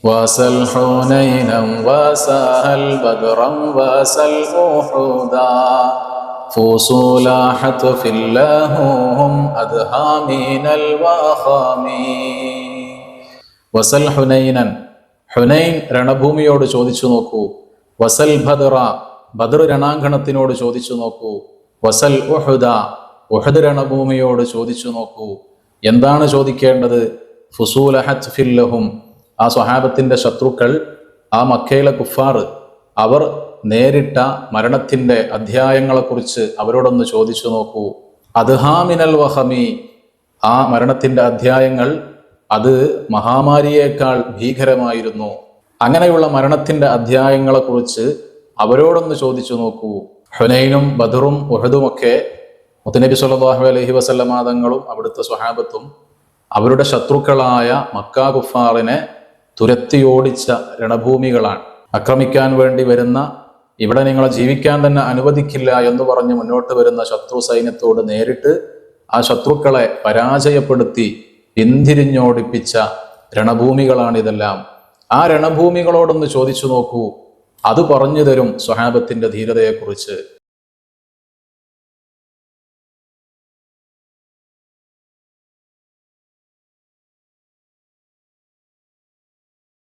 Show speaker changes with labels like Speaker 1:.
Speaker 1: وسل حنينا وسهل بدرا وسل أحدا فصولاحت في الله هم أدهى من الوخام വസൽ ഹുനൈനൻ, ഹുനൈൻ രണഭൂമിയോട് ചോദിച്ചു നോക്കൂ. വസൽ ബദ്റ, ബദ്ർ രണാങ്കണത്തിനോട് ചോദിച്ചു നോക്കൂ. വസൽ ഉഹുദ, ഉഹദ് രണഭൂമിയോട് ചോദിച്ചു നോക്കൂ. എന്താണ് ചോദിക്കേണ്ടത്? ഫുസൂലഹത് ഫില്ലഹും, ആ സ്വഹാബത്തിന്റെ ശത്രുക്കൾ, ആ മക്കയിലെ കുഫാർ, അവർ നേരിട്ട മരണത്തിന്റെ അധ്യായങ്ങളെക്കുറിച്ച് അവരോടൊന്ന് ചോദിച്ചു നോക്കൂ. അദ്ഹാമിനൽ വഹമി, ആ മരണത്തിന്റെ അധ്യായങ്ങൾ അത് മഹാമാരിയേക്കാൾ ഭീകരമായിരുന്നു. അങ്ങനെയുള്ള മരണത്തിന്റെ അധ്യായങ്ങളെക്കുറിച്ച് അവരോടൊന്ന് ചോദിച്ചു നോക്കൂ. ഹുനൈനും ബദറും ഉഹദുമൊക്കെ മുത്തുനബി സ്വല്ലല്ലാഹു അലൈഹി വസല്ലമ തങ്ങളും അവിടുത്തെ സ്വഹാബത്തും അവരുടെ ശത്രുക്കളായ മക്കാ കുഫാറിനെ തുരത്തിയോടിച്ച രണഭൂമികളാണ്. ആക്രമിക്കാൻ വേണ്ടി വരുന്ന, ഇവിടെ നിങ്ങളെ ജീവിക്കാൻ തന്നെ അനുവദിക്കില്ല എന്ന് പറഞ്ഞ് മുന്നോട്ട് വരുന്ന ശത്രു സൈന്യത്തോട് നേരിട്ട് ആ ശത്രുക്കളെ പരാജയപ്പെടുത്തി പിന്തിരിഞ്ഞോടിപ്പിച്ച രണഭൂമികളാണിതെല്ലാം. ആ രണഭൂമികളോടൊന്ന് ചോദിച്ചു നോക്കൂ, അത് പറഞ്ഞു തരും സ്വഹാബത്തിന്റെ ധീരതയെക്കുറിച്ച്.